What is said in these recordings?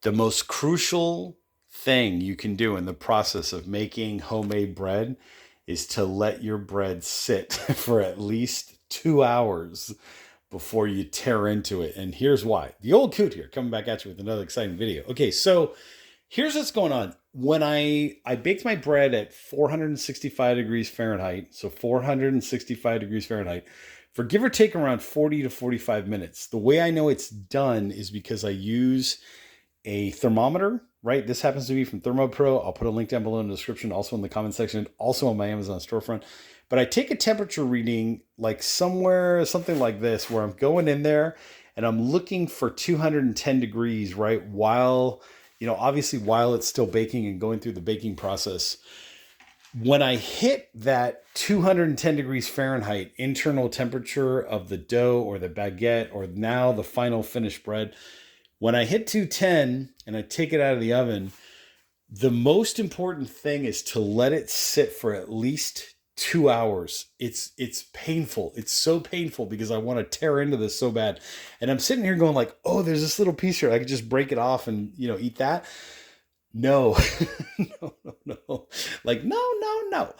The most crucial thing you can do in the process of making homemade bread is to let your bread sit for at least 2 hours before you tear into it. And here's why. The old coot here coming back at you with another exciting video. Okay, so here's what's going on. When I baked my bread at 465 degrees Fahrenheit, so 465 degrees Fahrenheit, for give or take around 40 to 45 minutes. The way I know it's done is because I use a thermometer, right? This happens to be from ThermoPro. I'll put a link down below in the description, also in the comment section, also on my Amazon storefront. But I take a temperature reading like somewhere, something like this, where I'm going in there and I'm looking for 210 degrees, right? While, obviously while it's still baking and going through the baking process. When I hit that 210 degrees Fahrenheit internal temperature of the dough or the baguette or now the final finished bread, when I hit 210 and I take it out of the oven, the most important thing is to let it sit for at least 2 hours. It's painful. It's so painful because I want to tear into this so bad. And I'm sitting here going like, oh, there's this little piece here. I could just break it off and, eat that. No, no. Like, no.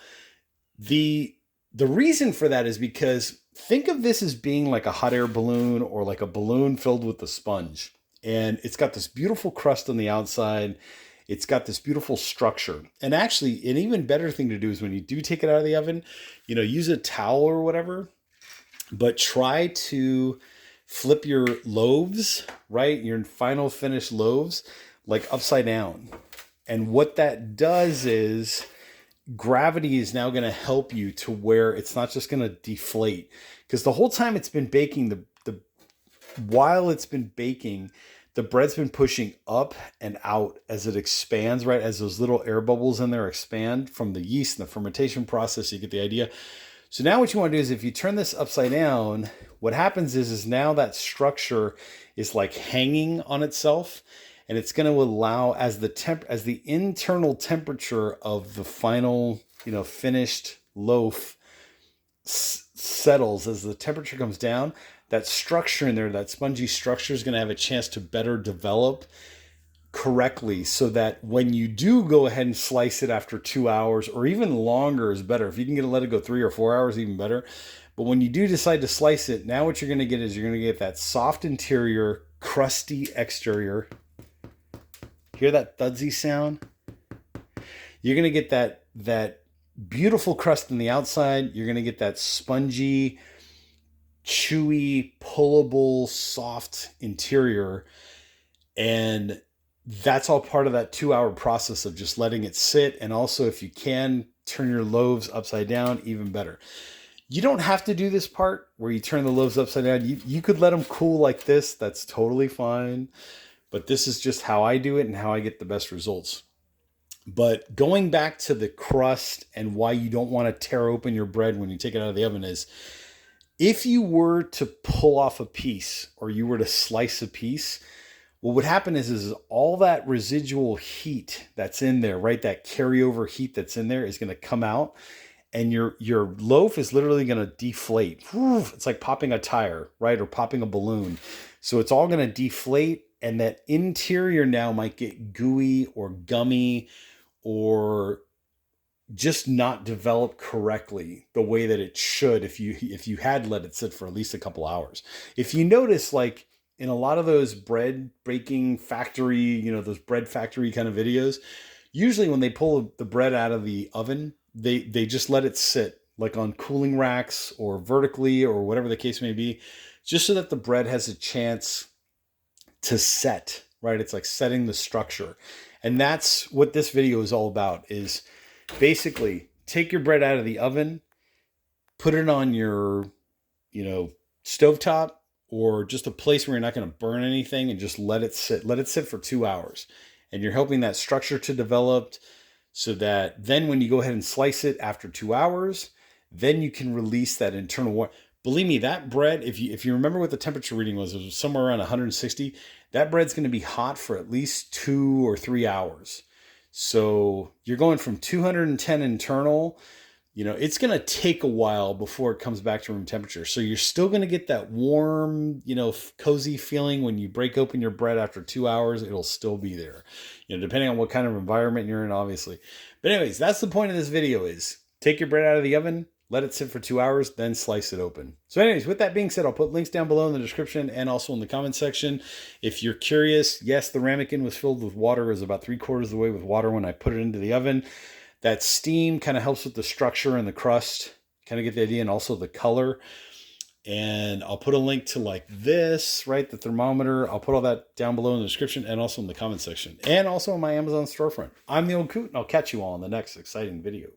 The reason for that is because think of this as being like a hot air balloon or like a balloon filled with a sponge. And it's got this beautiful crust on the outside. It's got this beautiful structure. And actually, an even better thing to do is when you do take it out of the oven, use a towel or whatever, but try to flip your loaves, right? Your final finished loaves, like upside down. And what that does is gravity is now going to help you to where it's not just going to deflate. Because the whole time it's been baking, while it's been baking, the bread's been pushing up and out as it expands, right? As those little air bubbles in there expand from the yeast and the fermentation process, you get the idea. So now what you want to do is if you turn this upside down, what happens is now that structure is like hanging on itself, and it's going to allow as the internal temperature of the final, finished loaf settles, as the temperature comes down, that structure in there, that spongy structure is going to have a chance to better develop correctly so that when you do go ahead and slice it after 2 hours or even longer is better. If you can let it go 3 or 4 hours, even better. But when you do decide to slice it, now what you're going to get is you're going to get that soft interior, crusty exterior. Hear that thudsy sound? You're going to get that beautiful crust on the outside. You're going to get that spongy, chewy, pullable, soft interior. And that's all part of that 2 hour process of just letting it sit. And also, if you can, turn your loaves upside down, even better. You don't have to do this part where you turn the loaves upside down. You could let them cool like this. That's totally fine. But this is just how I do it and how I get the best results. But going back to the crust and why you don't want to tear open your bread when you take it out of the oven is, if you were to pull off a piece or you were to slice a piece, what would happen is all that residual heat that's in there, right? That carryover heat that's in there is going to come out, and your loaf is literally going to deflate. It's like popping a tire, right? Or popping a balloon. So it's all going to deflate, and that interior now might get gooey or gummy or just not develop correctly the way that it should if you had let it sit for at least a couple hours. If you notice, like in a lot of those bread baking factory, those bread factory kind of videos, usually when they pull the bread out of the oven, they just let it sit like on cooling racks or vertically or whatever the case may be, just so that the bread has a chance to set, right? It's like setting the structure. And that's what this video is all about, is basically take your bread out of the oven, put it on your, stovetop or just a place where you're not going to burn anything, and just let it sit. Let it sit for 2 hours. And you're helping that structure to develop so that then when you go ahead and slice it after 2 hours, then you can release that internal warmth. Believe me, that bread, if you remember what the temperature reading was, it was somewhere around 160. That bread's going to be hot for at least 2 or 3 hours. So you're going from 210 internal, it's going to take a while before it comes back to room temperature. So you're still going to get that warm, cozy feeling when you break open your bread after 2 hours. It'll still be there, depending on what kind of environment you're in, obviously. But anyways, that's the point of this video is take your bread out of the oven, let it sit for 2 hours, then slice it open. So anyways, with that being said, I'll put links down below in the description and also in the comment section. If you're curious, yes, the ramekin was filled with water. It was about 3/4 of the way with water when I put it into the oven. That steam kind of helps with the structure and the crust, kind of get the idea, and also the color. And I'll put a link to like this, right? The thermometer. I'll put all that down below in the description and also in the comment section. And also on my Amazon storefront. I'm the Old Coot, and I'll catch you all in the next exciting video.